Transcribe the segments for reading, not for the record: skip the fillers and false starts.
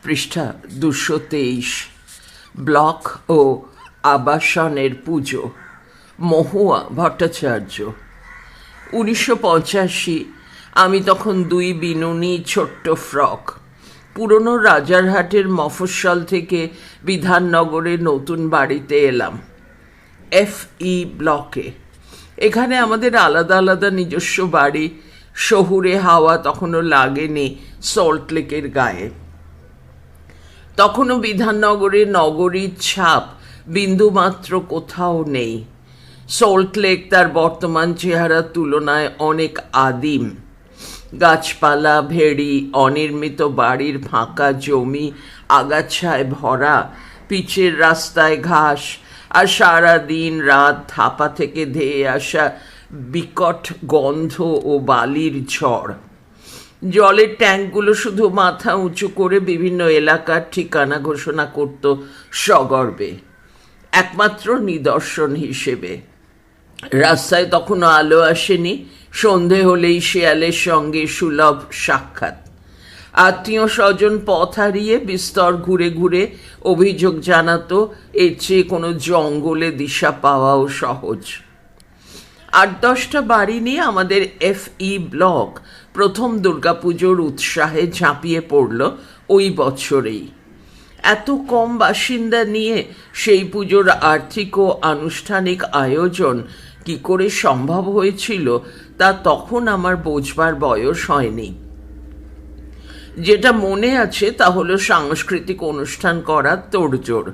পৃষ্ঠা 223। ব্লক ও আবাসনের পুজো, মহুয়া ভট্টাচার্য। 1985। আমি তখন 2 বিনুনি ছোট্ট ফ্রক। পুরনো রাজারহাটের মফস্বল থেকে বিধাননগরে নতুন বাড়িতে এলাম, FE ব্লকে। এখানে আমাদের আলাদা আলাদা নিজস্ব বাড়ি। শহুরে হাওয়া তখনও লাগেনি সল্টলেকের গায়ে। তখনও বিধাননগরে নগরীর ছাপ বিন্দুমাত্র কোথাও নেই। সল্টলেক তার বর্তমান চেহারার তুলনায় অনেক আদিম। গাছপালা, ভেড়ি, অনির্মিত বাড়ির ফাঁকা জমি, আগাছায় ভরা, পিচের রাস্তায় ঘাস, আর সারা দিন রাত ধাপা থেকে ধেয়ে আসা বিকট গন্ধ ও বালির ঝড়। জলের ট্যাঙ্কগুলো শুধু মাথা উঁচু করে বিভিন্ন এলাকার ঠিকানা ঘোষণা করত সগর্বে, একমাত্র নিদর্শন হিসেবে। রাস্তায় তখনও আলো আসেনি। সন্ধে হলেই শেয়ালের সঙ্গে সুলভ সাক্ষাৎ। আত্মীয় স্বজন পথ হারিয়ে বিস্তর ঘুরে ঘুরে অভিযোগ জানাতো এর চেয়ে কোনো জঙ্গলে দিশা পাওয়াও সহজ। 8-10টা বাড়ি নিয়ে আমাদের FE ব্লক প্রথম দুর্গাপুজোর উৎসাহে ঝাঁপিয়ে পড়ল ওই বছরেই। এত কম বাসিন্দা নিয়ে সেই পুজোর আর্থিক ও আনুষ্ঠানিক আয়োজন কি করে সম্ভব হয়েছিল তা তখন আমার বোঝবার বয়স হয়নি। যেটা মনে আছে তা হলো সাংস্কৃতিক অনুষ্ঠান করার তোড়জোড়।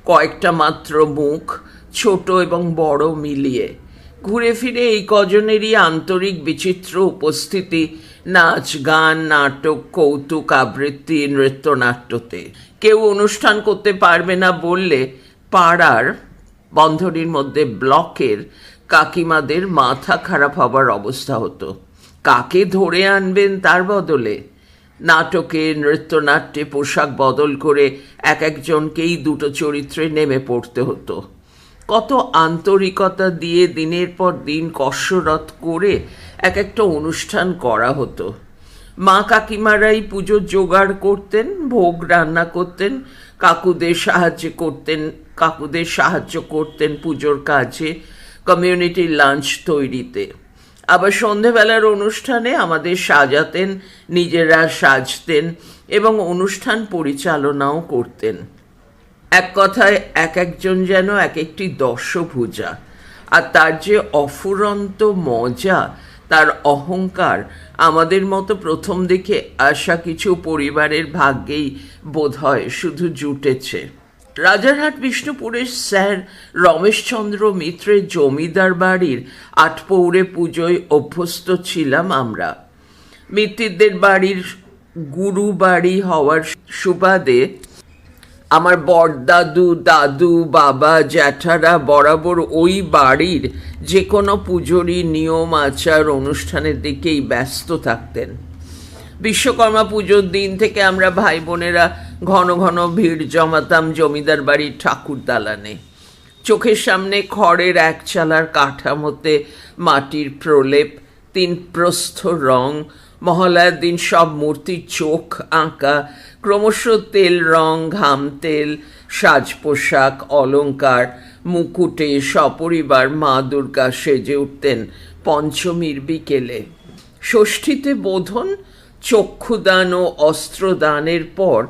কয়েকটা মাত্র মুখ, ছোট এবং বড় মিলিয়ে। ঘুরে ফিরে এই কজনেরই আন্তরিক বিচিত্র উপস্থিতি নাচ, গান, নাটক, কৌতুক, আবৃত্তি, নৃত্যনাট্যতে। কেউ অনুষ্ঠান করতে পারবে না বললে পাড়ার, বন্ধনীর মধ্যে ব্লকের কাকিমাদের মাথা খারাপ হবার অবস্থা হতো। কাকে ধরে আনবেন তার বদলে? নাটকে, নৃত্যনাট্যে পোশাক বদল করে একজনকেই 2টো চরিত্রে নেমে পড়তে হতো। কত আন্তরিকতা দিয়ে দিনের পর দিন কসরত করে একটা অনুষ্ঠান করা হতো। মা কাকিমারাই পুজোর জোগাড় করতেন, ভোগ রান্না করতেন, কাকুদের সাহায্য করতেন পুজোর কাজে, কমিউনিটি লাঞ্চ তৈরিতে। আবার সন্ধেবেলার অনুষ্ঠানে আমাদের সাজাতেন, নিজেরা সাজতেন এবং অনুষ্ঠান পরিচালনাও করতেন। এক কথায় একজন যেন একটি দশভুজা। আর তার যে অফুরন্ত মজা, তার অহংকার আমাদের মতো প্রথম দিকে আসা কিছু পরিবারের ভাগ্যেই বোধহয় শুধু জুটেছে। রাজারহাট বিষ্ণুপুরের স্যার রমেশচন্দ্র মিত্রের জমিদার বাড়ির 8 পৌরে পুজোয় অভ্যস্ত ছিলাম আমরা। মিত্রদের বাড়ির গুরু বাড়ি হওয়ার সুবাদে আমার বড়দাদু, দাদু, বাবা, জ্যাঠারা বরাবর ওই বাড়ির যে কোনো পুজোরই নিয়ম আচার অনুষ্ঠানের দিকেই ব্যস্ত থাকতেন। বিশ্বকর্মা পুজোর দিন থেকে আমরা ভাই বোনেরা ঘন ঘন ভিড় জমাতাম জমিদার বাড়ির ঠাকুর দালানে। চোখের সামনে খড়ের একচালার কাঠামোতে মাটির প্রলেপ, 3 প্রস্থ রং, মহালয়ার দিন সব মূর্তির চোখ আঁকা, ক্রমশ তেল রং, ঘাম তেল, সাজ পোশাক, অলঙ্কার, মুকুটে সপরিবার মা দুর্গা সেজে উঠতেন পঞ্চমীর বিকেলে। ষষ্ঠীতে বোধন, চক্ষুদান ও অস্ত্রদানের পর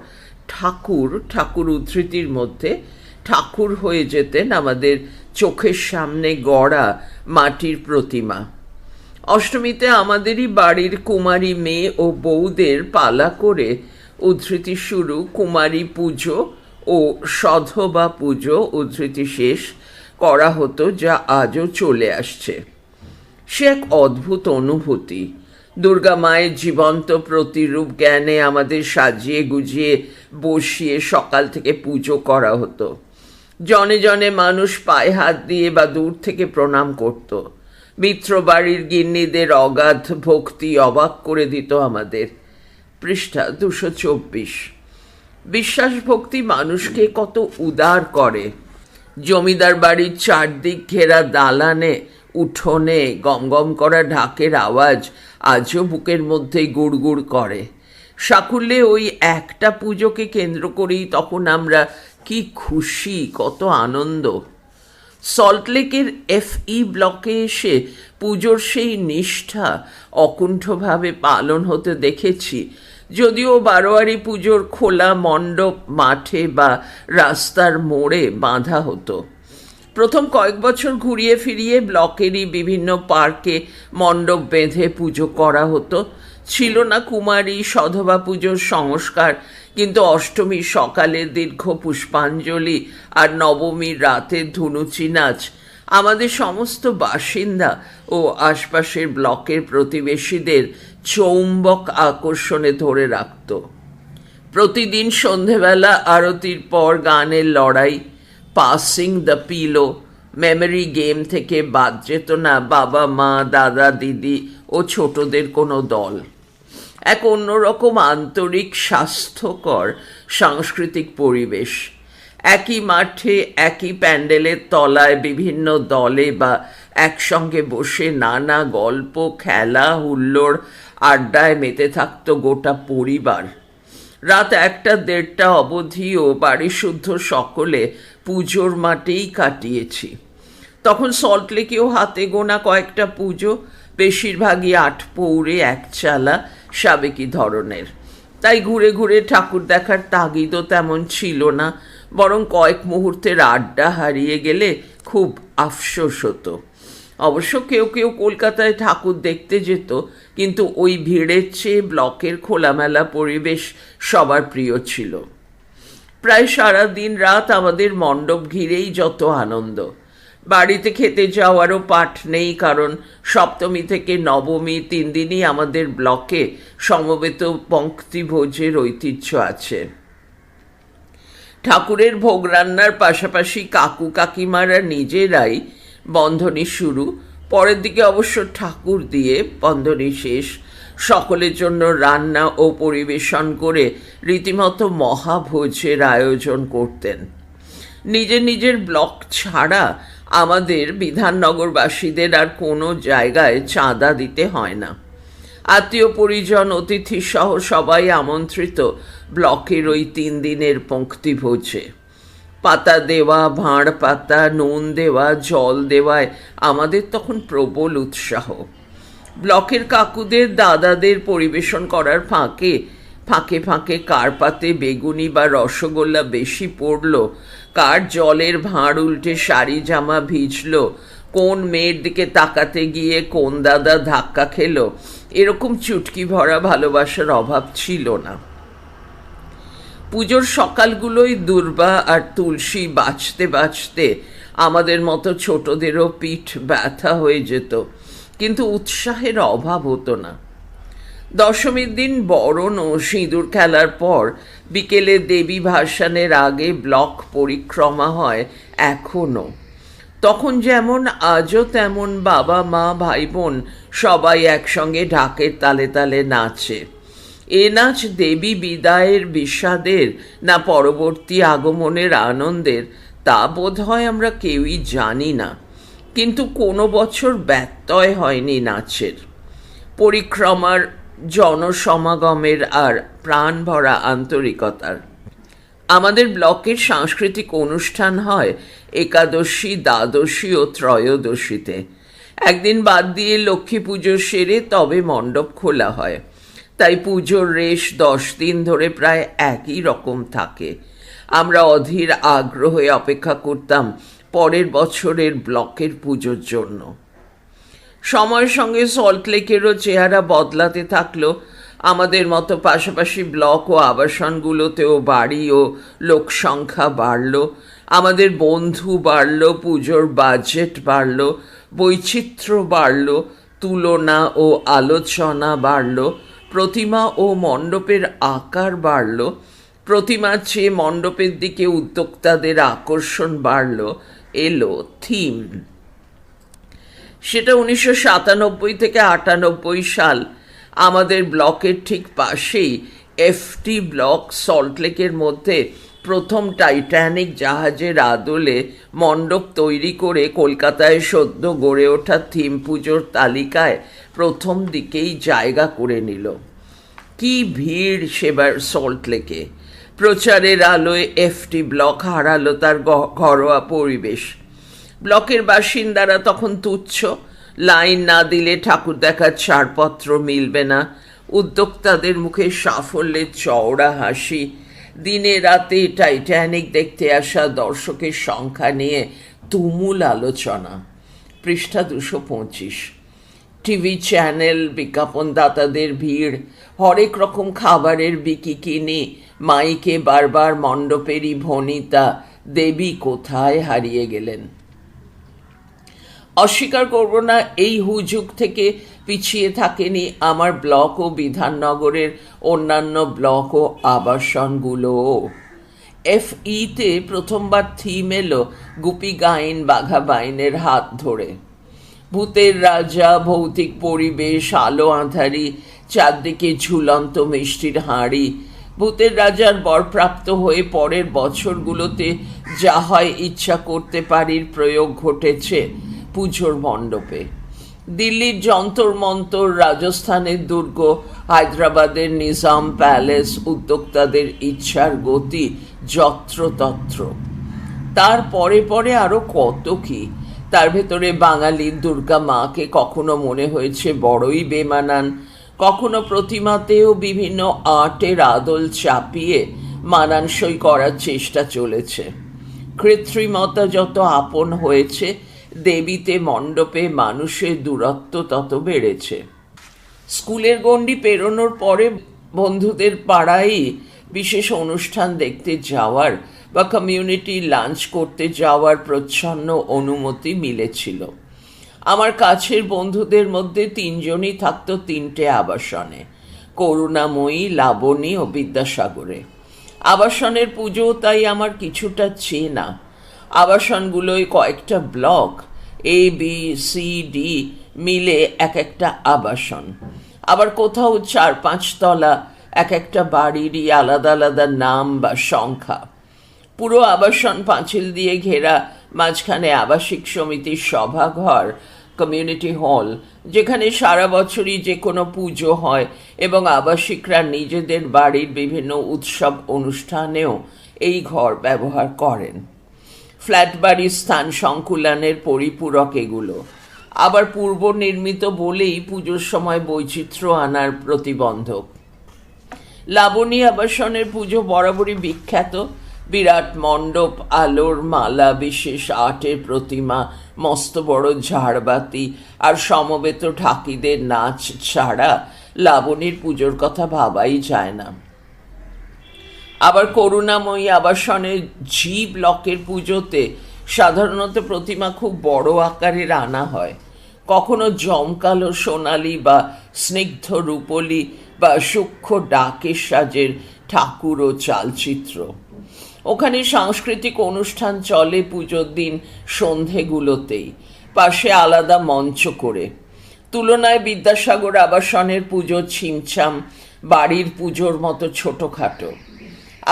ঠাকুর উদ্ধৃতির মধ্যে ঠাকুর হয়ে যেতেন আমাদের চোখের সামনে গড়া মাটির প্রতিমা। অষ্টমীতে আমাদেরই বাড়ির কুমারী মেয়ে ও বউদের পালা করে উদ্ধৃতি শুরু, কুমারী পুজো ও সধবা পুজো উদ্ধৃতি শেষ করা হতো, যা আজও চলে আসছে। সে এক অদ্ভুত অনুভূতি। দুর্গা মায়ের জীবন্ত প্রতিরূপ জ্ঞানে আমাদের সাজিয়ে গুজিয়ে বসিয়ে সকাল থেকে পুজো করা হতো। জনে জনে মানুষ পায়ে হাত দিয়ে বা দূর থেকে প্রণাম করত। মিত্র বাড়ির গিন্নিদের অগাধ ভক্তি অবাক করে দিত আমাদের। পৃষ্ঠা 224। বিশ্বাস ভক্তি মানুষকে কত উদার করে। জমিদার বাড়ির চারদিক ঘেরা দালানে, উঠোনে গমগম করা ঢাকের আওয়াজ আজও বুকের মধ্যে গুড়গুড় করে। সাকুল্যে ওই একটা পুজোকে কেন্দ্র করেই তখন আমরা কি খুশি, কত আনন্দ। সল্টলেকের FE ব্লকে এসে পুজোর সেই নিষ্ঠা অকুণ্ঠভাবে পালন হতে দেখেছি। যদিও বারোয়ারি পুজোর খোলা মণ্ডপ মাঠে বা রাস্তার মোড়ে বাঁধা হতো। প্রথম কয়েক বছর ঘুরিয়ে ফিরিয়ে ব্লকেরই বিভিন্ন পার্কে মণ্ডপ বেঁধে পুজো করা হতো। ছিল না কুমারী সধবা পুজোর সংস্কার, কিন্তু অষ্টমীর সকালে দীর্ঘ পুষ্পাঞ্জলি আর নবমীর রাতের ধুনুচি নাচ আমাদের সমস্ত বাসিন্দা ও আশপাশের ব্লকের প্রতিবেশীদের চৌম্বক আকর্ষণে ধরে রাখত। প্রতিদিন সন্ধেবেলা আরতির পর গানের লড়াই, passing the pillow, memory game থেকে বাদ যেত না বাবা মা দাদা দিদি ও ছোটদের কোনো দল। এক অন্যরকম আন্তরিক স্বাস্থ্যকর সাংস্কৃতিক পরিবেশ। একই মাঠে একই প্যান্ডেলের তলায় বিভিন্ন দলে বা একসঙ্গে বসে নানা গল্প খেলা হুল্লোড় আড্ডায় মেতে থাকত গোটা পরিবার। রাত 1টা-1:30 অবধিও বাড়িশুদ্ধ সকলে পুজোর মাঠেই কাটিয়েছি। তখন সল্টলেকেও হাতে গোনা কয়েকটা পুজো, বেশিরভাগই 8 পৌরে একচালা সাবেকি ধরনের। তাই ঘুরে ঘুরে ঠাকুর দেখার তাগিদও তেমন ছিল না, বরং কয়েক মুহূর্তের আড্ডা হারিয়ে গেলে খুব আফসোস হতো। অবশ্য কেউ কেউ কলকাতায় ঠাকুর দেখতে যেত, কিন্তু ওই ভিড়ের চেয়ে ব্লকের খোলামেলা পরিবেশ সবার প্রিয় ছিল। প্রায় সারা দিন রাত আমাদের মণ্ডপ ঘিরেই যত আনন্দ। বাড়িতে খেতে যাওয়ারও পাঠ নেই, কারণ সপ্তমী থেকে নবমী 3 দিনই আমাদের ব্লকে সমবেত পঙ্ক্তিভোজের ঐতিহ্য আছে। ঠাকুরের ভোগ রান্নার পাশাপাশি কাকু কাকিমারা নিজেরাই বন্ধনী শুরু, পরের দিকে অবশ্য ঠাকুর দিয়ে বন্ধনী শেষ, সকলের জন্য রান্না ও পরিবেশন করে রীতিমতো মহাভোজের আয়োজন করতেন। নিজের নিজের ব্লক ছাড়া আমাদের বিধাননগরবাসীদের আর কোনো জায়গায় চাঁদা দিতে হয় না। আত্মীয় পরিজন অতিথি সহ সবাই আমন্ত্রিত ব্লকের ওই 3 দিনের পঙ্ক্তিভোজে। পাতা দেওয়া, ভাঁড় পাতা, নুন দেওয়া, জল দেওয়ায় আমাদের তখন প্রবল উৎসাহ। ব্লকের কাকুদের দাদাদের পরিবেশন করার ফাঁকে ফাঁকে কার পাতে বেগুনি বা রসগোল্লা বেশি পড়ল, কার জলের ভাঁড় উল্টে শাড়ি জামা ভিজল, কোন মেয়ের দিকে তাকাতে গিয়ে কোন দাদা ধাক্কা খেলো, এরকম চুটকি ভরা ভালোবাসার অভাব ছিল না। পুজোর সকালগুলোই দুর্বা আর তুলসী বাঁচতে বাঁচতে আমাদের মতো ছোটদেরও পিঠ ব্যথা হয়ে যেত, কিন্তু উৎসাহের অভাব হতো না। দশমীর দিন বরণ ও সিঁদুর খেলার পর বিকেলে দেবী ভাসানের আগে ব্লক পরিক্রমা হয় এখনও। তখন যেমন আজও তেমন বাবা মা ভাই বোন সবাই একসঙ্গে ঢাকের তালে তালে নাচে। এ নাচ দেবী বিদায়ের বিষাদের না পরবর্তী আগমনের আনন্দের, তা বোধ হয় আমরা কেউই জানি না, কিন্তু কোনো বছর ব্যত্যয় হয়নি নাচের। পরিক্রমার, জনসমাগমের আর প্রাণ ভরা আন্তরিকতার। আমাদের ব্লকের সাংস্কৃতিক অনুষ্ঠান হয় একাদশী, দ্বাদশী ও ত্রয়োদশীতে। একদিন বাদ দিয়ে লক্ষ্মী পুজো সেরে তবে মণ্ডপ খোলা হয়, তাই পুজোর রেশ 10 দিন ধরে প্রায় একই রকম থাকে। আমরা অধীর আগ্রহে অপেক্ষা করতাম পরের বছরের ব্লকের পুজোর জন্য। সময়ের সঙ্গে সল্টলেকেরও চেহারা বদলাতে থাকলো। আমাদের মতো পাশাপাশি ব্লক ও আবাসনগুলোতেও বাড়ি ও লোক সংখ্যা বাড়ল, আমাদের বন্ধু বাড়ল, পুজোর বাজেট বাড়ল, বৈচিত্র্য বাড়ল, তুলনা ও আলোচনা বাড়ল, প্রতিমা ও মণ্ডপের আকার বাড়ল, প্রতিমার চেয়ে মণ্ডপের দিকে উদ্যোক্তাদের আকর্ষণ বাড়ল, এলো থিম। সেটা 1997 থেকে 98 সাল। আমাদের ব্লকের ঠিক পাশেই FT ব্লক সল্টলেকের মধ্যে প্রথম টাইটানিক জাহাজের আদলে মণ্ডপ তৈরি করে কলকাতায় সদ্য গড়ে ওঠা থিম পুজোর তালিকায় প্রথম দিকেই জায়গা করে নিল। কি ভিড় সেবার সল্ট লেকে। প্রচারের আলোয় এফটি ব্লক হারালো তার ঘরোয়া পরিবেশ। ব্লকের বাসিন্দারা তখন তুচ্ছ, লাইন না দিলে ঠাকুর দেখার ছাড়পত্র মিলবে না। উদ্যোক্তাদের মুখে সাফল্যের চওড়া হাসি। দিনে রাতে টাইটানিক দেখতে আসা দর্শকের সংখ্যা নিয়ে তুমুল আলোচনা। পৃষ্ঠা 225। টিভি চ্যানেল, বিজ্ঞাপনদাতাদের ভিড়, হরেক রকম খাবারের বিকিকিনি, মাইকে বারবার মণ্ডপেরই ভনিতা, দেবী কোথায় হারিয়ে গেলেন। অস্বীকার করব না, এই হুজুগ থেকে পিছিয়ে থাকেনি আমার ব্লক ও বিধাননগরের অন্যান্য ব্লক ও আবাসনগুলোও। FE-তে প্রথমবার থিম এলো গুপি গাইন বাঘা বাইনের হাত ধরে। ভূতের রাজা, ভৌতিক পরিবেশ, আলো আঁধারি, চারদিকে ঝুলন্ত মিষ্টির হাঁড়ি। ভূতের রাজার বরপ্রাপ্ত হয়ে পরের বছরগুলোতে যা হয় ইচ্ছা করতে পারির প্রয়োগ ঘটেছে পুজোর মণ্ডপে। দিল্লির যন্তর মন্তর, রাজস্থানের দুর্গ, হায়দ্রাবাদের নিজাম প্যালেস, উদ্যোক্তাদের ইচ্ছার গতি যত্রতত্র। তার পরে পরে আরো কত কি। তার ভেতরে বাঙালির দুর্গা মাকে কখনো মনে হয়েছে বড়ই বেমানান, কখনো প্রতিমাতেও বিভিন্ন আর্টের আদল চাপিয়ে মানানসই করার চেষ্টা চলেছে। কৃত্রিমতা যত আপন হয়েছে, দেবীতে মণ্ডপে মানুষের দূরত্ব তত বেড়েছে। স্কুলের গণ্ডি পেরোনোর পরে বন্ধুদের পাড়ায় বিশেষ অনুষ্ঠান দেখতে যাওয়ার বা কমিউনিটি লাঞ্চ করতে যাওয়ার প্রচ্ছন্ন অনুমতি মিলেছিল। আমার কাছের বন্ধুদের মধ্যে 3 জনই থাকতো 3টে আবাসনে, করুণাময়ী, লাবণী ও বিদ্যাসাগরে। আবাসনের পুজো তাই আমার কিছুটা চেনা। আবাসনগুলোয় কয়েকটা ব্লক, ABCD মিলে এক একটা আবাসন। আবার কোথাও 4-5 তলা, এক একটা বাড়িরই আলাদা আলাদা নাম বা সংখ্যা। পুরো আবাসন পাঁচিল দিয়ে ঘেরা, মাঝখানে আবাসিক সমিতির সভাঘর, কমিউনিটি হল, যেখানে সারা বছরই যে কোনো পুজো হয় এবং আবাসিকরা নিজেদের বাড়ির বিভিন্ন উৎসব অনুষ্ঠানেও এই ঘর ব্যবহার করেন। ফ্ল্যাট বাড়ির স্থান সংকুলানের পরিপূরক এগুলো। আবার পূর্ব নির্মিত বলেই পুজোর সময় বৈচিত্র্য আনার প্রতিবন্ধক। লাবণী আবাসনের পুজো বরাবরই বিখ্যাত। বিরাট মণ্ডপ, আলোর মালা, বিশেষ আর্টের প্রতিমা, মস্ত বড় ঝাড়বাতি আর সমবেত ঢাকিদের নাচ ছাড়া লাবণীর পুজোর কথা ভাবাই যায় না। আবার করুণাময়ী আবাসনের জি ব্লকের পুজোতে সাধারণত প্রতিমা খুব বড় আকারের আনা হয়। কখনো জমকালো সোনালি বা স্নিগ্ধ রূপলি বা সূক্ষ্ম ডাকের সাজের ঠাকুর ও চালচিত্র। ওখানে সাংস্কৃতিক অনুষ্ঠান চলে পুজোর দিন সন্ধেগুলোতেই, পাশে আলাদা মঞ্চ করে। তুলনায় বিদ্যাসাগর আবাসনের পুজো ছিমছাম, বাড়ির পুজোর মতো ছোটোখাটো।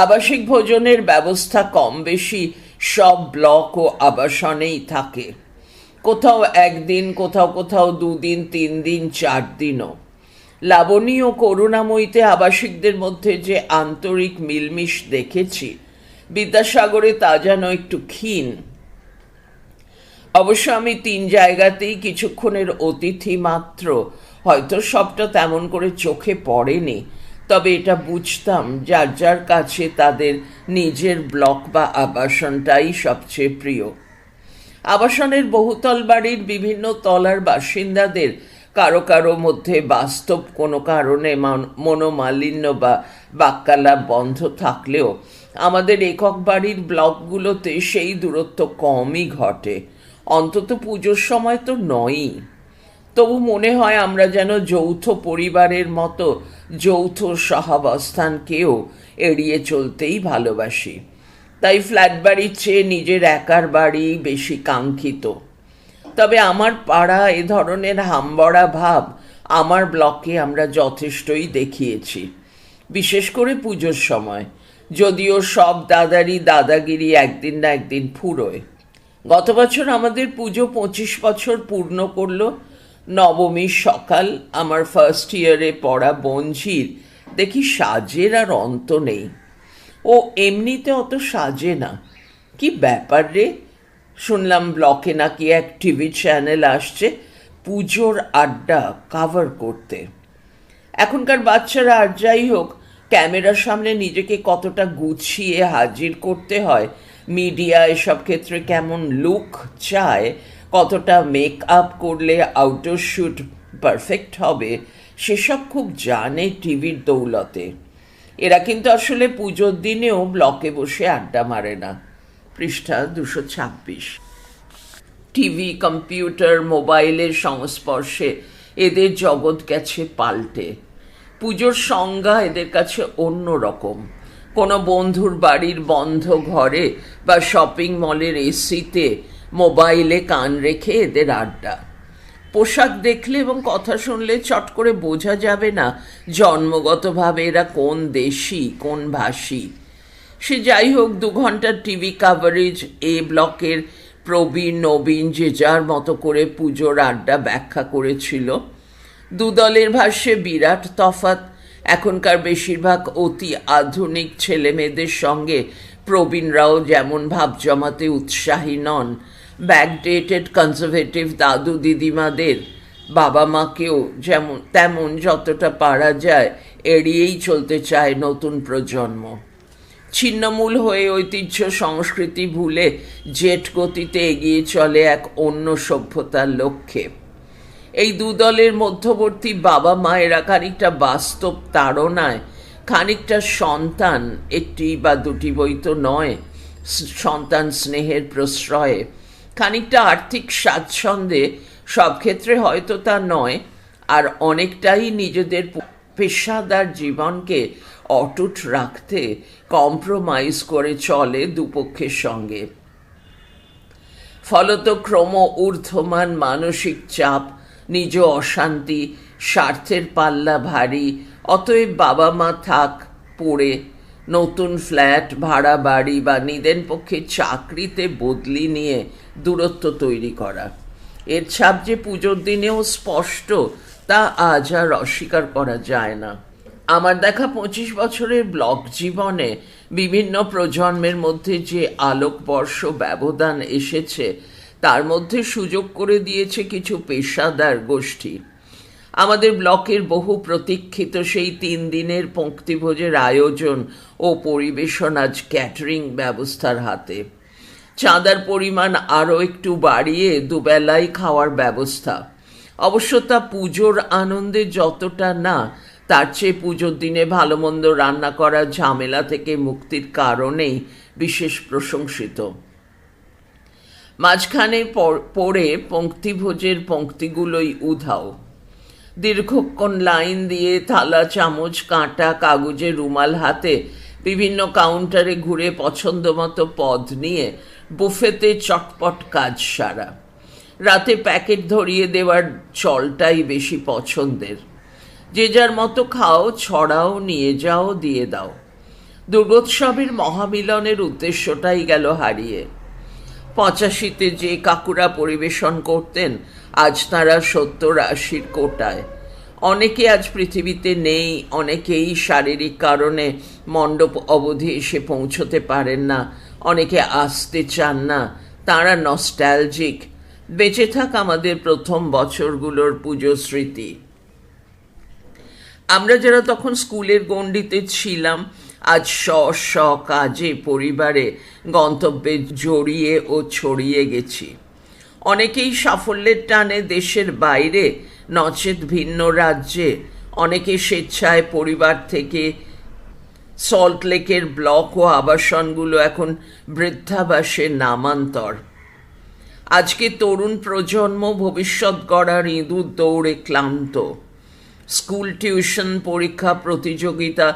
আবাসিক ভোজনের ব্যবস্থা কম বেশি সব ব্লক ও আবাসনেই থাকে। কোথাও 1 দিন, কোথাও কোথাও 2 দিন, 3 দিন, 4 দিনও। লাবণী ও করুণাময়ীতে আবাসিকদের মধ্যে যে আন্তরিক মিলমিশ দেখেছি, বিদ্যাসাগরে তা যেন একটু ক্ষীণ। অবশ্য আমি 3 জায়গাতেই কিছুক্ষণের অতিথি মাত্র, হয়তো সবটা তেমন করে চোখে পড়েনি, তবে এটা বুঝতাম যার যার কাছে তাদের নিজের ব্লক বা আবাসনটাই সবচেয়ে প্রিয়। আবাসনের বহুতল বাড়ির বিভিন্ন তলার বাসিন্দাদের কারো কারো মধ্যে বাস্তব কোনো কারণে মনোমালিন্য বা বাক্যালাপ বন্ধ থাকলেও আমাদের একক বাড়ির ব্লকগুলোতে সেই দূরত্ব কমই ঘটে, অন্তত পুজোর সময় তো নয়ই। তবু মনে হয় আমরা যেন যৌথ পরিবারের মতো যৌথ সহাবস্থানকেও এড়িয়ে চলতেই ভালোবাসি। তাই ফ্ল্যাট বাড়ির চেয়ে নিজের একার বাড়ি বেশি কাঙ্ক্ষিত। তবে আমার পাড়া এ ধরনের হামবড়া ভাব আমার ব্লকে আমরা যথেষ্টই দেখিয়েছি, বিশেষ করে পুজোর সময়, যদিও সব দাদারই দাদাগিরি একদিন না একদিন ফুরোয়। গত বছর আমাদের পুজো 25 বছর পূর্ণ করল। নবমীর সকাল আমার ফার্স্ট ইয়ারে পড়া বঞ্জির দেখি সাজের আর অন্ত নেই। ও এমনিতে অত সাজে না। কি ব্যাপার রে, শুনলাম ব্লকে নাকি এক টিভি চ্যানেল আসছে পুজোর আড্ডা কাভার করতে। এখনকার বাচ্চারা আর যাই হোক, ক্যামেরার সামনে নিজেকে কতটা গুছিয়ে হাজির করতে হয়, মিডিয়া এসব ক্ষেত্রে কেমন লুক চায়, কতটা মেক আপ করলে আউটডোর শ্যুট পারফেক্ট হবে, সেসব খুব জানে টিভির দৌলতে। এরা কিন্তু আসলে পুজোর দিনেও ব্লকে বসে আড্ডা মারে না। পৃষ্ঠা 226। টিভি, কম্পিউটার, মোবাইলের সংস্পর্শে এদের জগৎ গেছে পাল্টে। পুজোর সংজ্ঞা এদের কাছে অন্য রকম। কোনো বন্ধুর বাড়ির বন্ধ ঘরে বা শপিং মলের এসিতে মোবাইলে কান রেখে এদের আড্ডা। পোশাক দেখলে এবং কথা শুনলে চট করে বোঝা যাবে না জন্মগতভাবে এরা কোন দেশি, কোন ভাষী। সে যাই হোক, 2 ঘন্টার টিভি কাভারেজ এ ব্লকের প্রবীণ নবীন যে যার মতো করে পুজোর আড্ডা ব্যাখ্যা করেছিল। 2 দলের ভাষ্যে বিরাট তফাৎ। এখনকার বেশিরভাগ অতি আধুনিক ছেলে মেয়েদের সঙ্গে প্রবীণরাও যেমন ভাব জমাতে উৎসাহী নন, ব্যাকডেটেড কনজারভেটিভ দাদু দিদিমাদের বাবা মাকেও যেমন তেমন যতটা পারা যায় এড়িয়েই চলতে চায় নতুন প্রজন্ম। ছিন্নমূল হয়ে ঐতিহ্য সংস্কৃতি ভুলে জেট গতিতে এগিয়ে চলে এক অন্য সভ্যতার লক্ষ্যে। এই 2 দলের মধ্যবর্তী বাবা মায়েরা খানিকটা বাস্তব তাড়নায়, খানিকটা সন্তান, 1টি বা 2টি বই তো নয়, সন্তান স্নেহের প্রশ্রয়ে, খানিকটা আর্থিক স্বাচ্ছন্দ্যে, সব ক্ষেত্রে হয়তো তা নয়, আর অনেকটাই নিজেদের পেশাদার জীবনকে অটুট রাখতে কম্প্রোমাইজ করে চলে দুপক্ষের সঙ্গে। ফলত ক্রম ঊর্ধ্বমান মানসিক চাপ, নিজ অশান্তি, স্বার্থের পাল্লা ভারী। অতএব বাবা মা থাক পড়ে নতুন ফ্ল্যাট, ভাড়া বাড়ি বা নিদেন পক্ষে চাকরিতে বদলি নিয়ে দূরত্ব তৈরি করা। এর ছাপ যে পুজোর দিনেও স্পষ্ট, তা আজ আর অস্বীকার করা যায় না। আমার দেখা 25 বছরের ব্লক জীবনে বিভিন্ন প্রজন্মের মধ্যে যে আলোকবর্ষ ব্যবধান এসেছে, তার মধ্যে সুযোগ করে দিয়েছে কিছু পেশাদার গোষ্ঠী। আমাদের ব্লকের বহু প্রতীক্ষিত সেই 3 দিনের পঙ্ক্তিভোজের আয়োজন ও পরিবেশন আজ ক্যাটারিং ব্যবস্থার হাতে। চাঁদার পরিমাণ আরও একটু বাড়িয়ে দুবেলাই খাওয়ার ব্যবস্থা। অবশ্য তা পুজোর আনন্দে যতটা না, তার চেয়ে পুজোর দিনে ভালো মন্দ রান্না করার ঝামেলা থেকে মুক্তির কারণেই বিশেষ প্রশংসিত। মাঝখানে পড়ে পঙ্ক্তিভোজের পঙ্ক্তিগুলোই উধাও। দীর্ঘক্ষণ লাইন দিয়ে থালা, চামচ, কাঁটা, কাগজের রুমাল হাতে বিভিন্ন কাউন্টারে ঘুরে পছন্দ মতো পদ নিয়ে বুফেতে চটপট কাজ সারা। রাতে প্যাকেট ধরিয়ে দেওয়ার চলটাই বেশি পছন্দের। যে যার মতো খাও, ছড়াও, নিয়ে যাও, দিয়ে দাও। দুর্গোৎসবের মহামিলনের উদ্দেশ্যটাই গেল হারিয়ে। 85-তে যে কাকুরা পরিবেশন করতেন, আজ তারা 70-80-র কোটায়। অনেকে আজ পৃথিবীতে নেই, অনেকেই শারীরিক কারণে মণ্ডপ অবধি এসে পৌঁছতে পারেন না, অনেকে আসতে চান না। তাঁরা নস্ট্যালজিক। বেঁচে থাক আমাদের প্রথম বছরগুলোর পুজো স্মৃতি। আমরা যারা তখন স্কুলের গণ্ডিতে ছিলাম, আজ স্ব কাজে, পরিবারে, গন্তব্যে জড়িয়ে ও ছড়িয়ে গেছি। অনেকেই সাফল্যের টানে দেশের বাইরে, নচেত ভিন্ন রাজ্যে, অনেকে স্বেচ্ছায় পরিবার থেকে। সল্টলেকের ব্লক ও আবাসনগুলো এখন বৃদ্ধাবাসে নামান্তর। আজকে তরুণ প্রজন্ম ভবিষ্যৎ গড়ার ইঁদুর দৌড়ে ক্লান্ত। স্কুল, টিউশন, পরীক্ষা, প্রতিযোগিতা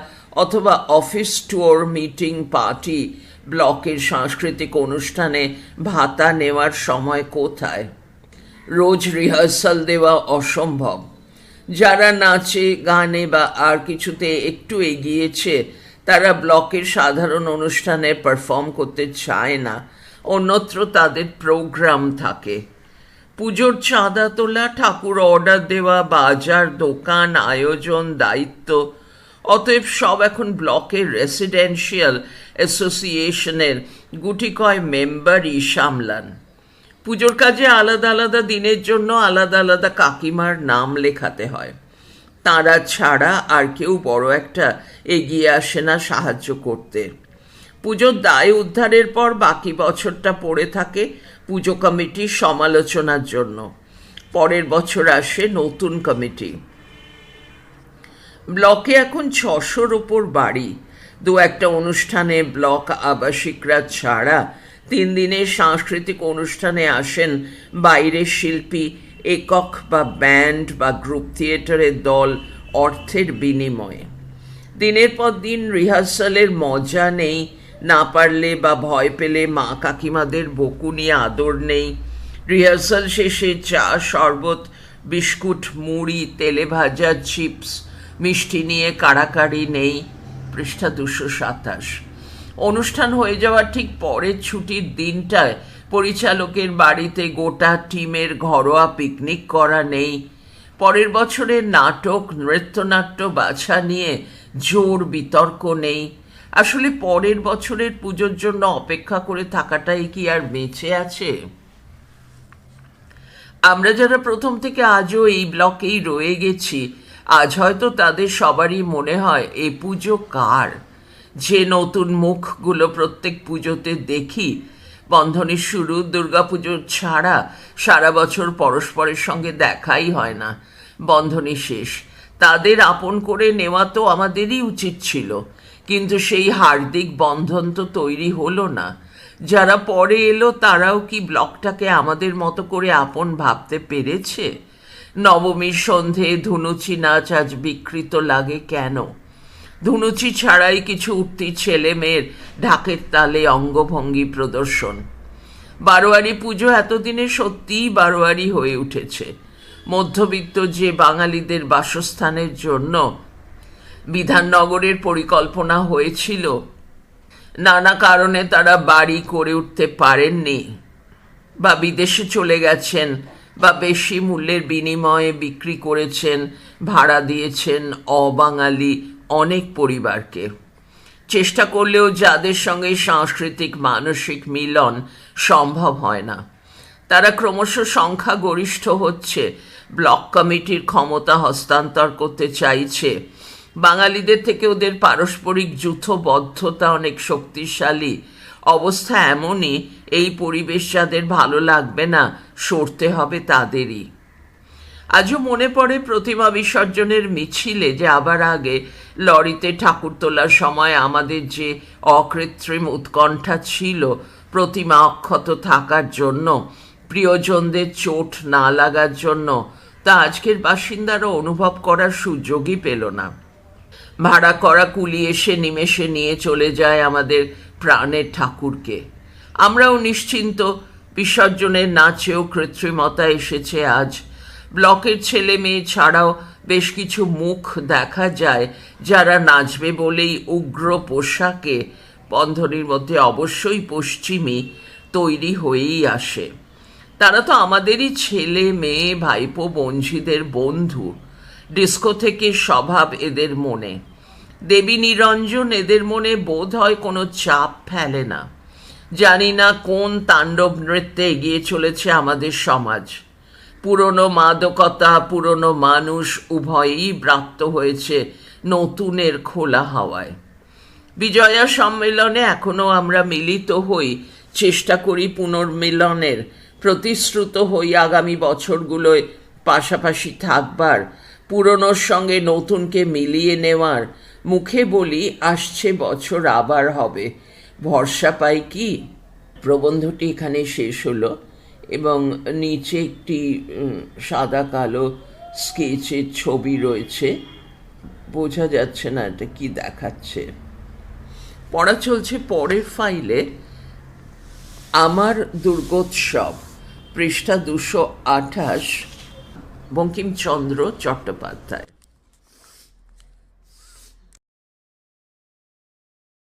অথবা অফিস ট্যুর, মিটিং, পার্টি, ব্লকের সাংস্কৃতিক অনুষ্ঠানে ভাতা নেওয়ার সময় কোথায়? রোজ রিহার্সাল দেওয়া অসম্ভব। যারা নাচে, গানে বা আর কিছুতে একটু এগিয়েছে, তারা ব্লকের সাধারণ অনুষ্ঠানে পারফর্ম করতে চায় না। অন্যত্র তাদের প্রোগ্রাম থাকে। পুজোর চাঁদা তোলা, ঠাকুর অর্ডার দেওয়া, বাজার, দোকান, আয়োজন, দায়িত্ব, অতএব সব এখন ব্লকের রেসিডেন্সিয়াল অ্যাসোসিয়েশনের গুটিকয় মেম্বারই সামলান। পুজোর কাজে আলাদা আলাদা দিনের জন্য আলাদা আলাদা কাকিমার নাম লেখাতে হয়। তাঁরা ছাড়া আর কেউ বড় একটা এগিয়ে আসে না সাহায্য করতে। পুজোর দায় উদ্ধারের পর বাকি বছরটা পড়ে থাকে পুজো কমিটির সমালোচনার জন্য। পরের বছর আসে নতুন কমিটি। ব্লকে এখন 600-র ওপর বাড়ি। দু একটা অনুষ্ঠানে ব্লক আবাসিকরা ছাড়া 3 দিনের সাংস্কৃতিক অনুষ্ঠানে আসেন বাইরের শিল্পী, একক বা ব্যান্ড বা গ্রুপ থিয়েটারের দল অর্থের বিনিময়ে। দিনের পর দিন রিহার্সালের মজা নেই, না পারলে বা ভয় পেলে মা কাকিমাদের বকুনি আদর নেই। রিহার্সাল শেষে চা, শরবত, বিস্কুট, মুড়ি, তেলে ভাজা, চিপস, মিষ্টি নিয়ে কাড়াকাড়ি নেই। পৃষ্ঠা 227। অনুষ্ঠান হয়ে যাওয়ার ঠিক পরের ছুটির দিনটায় পরিচালকের বাড়িতে গোটা টিমের ঘরোয়া পিকনিক করা নেই। পরের বছরের নাটক, নৃত্যনাট্য বাছা নিয়ে জোর বিতর্ক নেই। আসলে পরের বছরের পুজোর জন্য অপেক্ষা করে থাকাটাই কি আর বেঁচে আছে? আমরা যারা প্রথম থেকে আজও এই ব্লকেই রয়ে গেছি, আজ হয়তো তাদের সবারই মনে হয় এই পুজো কার। যে নতুন মুখগুলো প্রত্যেক পুজোতে দেখি, বন্ধনের শুরু, দুর্গাপুজোর ছাড়া সারা বছর পরস্পরের সঙ্গে দেখাই হয় না, বন্ধনী শেষ। তাদের আপন করে নেওয়া তো আমাদেরই উচিত ছিল, কিন্তু সেই হার্দিক বন্ধন তো তৈরি হলো না। যারা পরে এলো তারাও কি ব্লকটাকে আমাদের মতো করে আপন ভাবতে পেরেছে? নবমীর সন্ধে ধুনুচি নাচ আজ বিকৃত লাগে কেন? ধুনুচি ছাড়াই কিছু উঠতি ছেলে মেয়ের ঢাকের তালে অঙ্গভঙ্গি প্রদর্শন। বারোয়ারি পুজো এতদিনে সত্যিই বারোয়ারি হয়ে উঠেছে। মধ্যবিত্ত যে বাঙালিদের বাসস্থানের জন্য বিধাননগরের পরিকল্পনা হয়েছিল, নানা কারণে তারা বাড়ি করে উঠতে পারেননি, বা বিদেশে চলে গেছেন, বা বেশি মূল্যের বিনিময়ে বিক্রি করেছেন, ভাড়া দিয়েছেন অবাঙালি অনেক পরিবারকে। চেষ্টা করলেও যাদের সঙ্গে সাংস্কৃতিক মানসিক মিলন সম্ভব হয় না, তারা ক্রমশ সংখ্যাগরিষ্ঠ হচ্ছে, ব্লক কমিটির ক্ষমতা হস্তান্তর করতে চাইছে। বাঙালিদের থেকে ওদের পারস্পরিক যূথবদ্ধতা অনেক শক্তিশালী। অবস্থা এমনই, এই পরিবেশ যাদের ভালো লাগবে না, সরতে হবে তাদেরই। আজও মনে পড়ে প্রতিমা বিসর্জনের মিছিলে যাবার আগে লরিতে ঠাকুর তোলার সময় আমাদের যে অকৃত্রিম উৎকণ্ঠা ছিল প্রতিমা অক্ষত থাকার জন্য, প্রিয়জনদের চোট না লাগার জন্য, তা আজকের বাসিন্দারা অনুভব করার সুযোগই পেল না। ভাড়া করা কুলি এসে নিমেষে নিয়ে চলে যায় আমাদের প্রাণের ঠাকুরকে। আমরাও নিশ্চিন্ত, বিসর্জনের নাচেও কৃত্রিমতা এসেছে আজ। ব্লকের ছেলে মেয়ে ছাড়াও বেশ কিছু মুখ দেখা যায় যারা নাচবে বলেই উগ্র পোশাকে, বন্ধনীর মধ্যে অবশ্যই পশ্চিমী, তৈরি হয়েই আসে। তারা তো আমাদেরই ছেলে মেয়ে, ভাইপো, বঞ্ঝিদের বন্ধু। ডিস্কো থেকে স্বভাব এদের মনে। দেবী নিরঞ্জন এদের মনে বোধ হয় কোনো চাপ ফেলে না। জানি না কোন তাণ্ডব নৃত্যে এগিয়ে চলেছে আমাদের সমাজ। পুরনো মাদকতা, পুরনো মানুষ উভয়ই ব্রাত্য হয়েছে নতুনের খোলা হাওয়ায়। বিজয়া সম্মেলনে এখনো আমরা মিলিত হই, চেষ্টা করি পুনর্মিলনের, প্রতিশ্রুত হই আগামী বছরগুলোয় পাশাপাশি থাকবার, পুরনোর সঙ্গে নতুনকে মিলিয়ে নেওয়ার। মুখে বলি আসছে বছর আবার হবে, ভরসা পাই কি? প্রবন্ধটি এখানে শেষ হলো এবং নিচে একটি সাদা কালো স্কেচের ছবি রয়েছে। বোঝা যাচ্ছে না এটা কি দেখাচ্ছে। পড়া চলছে পরের ফাইলে। আমার দুর্গোৎসব, পৃষ্ঠা 228, বঙ্কিমচন্দ্র চট্টোপাধ্যায়।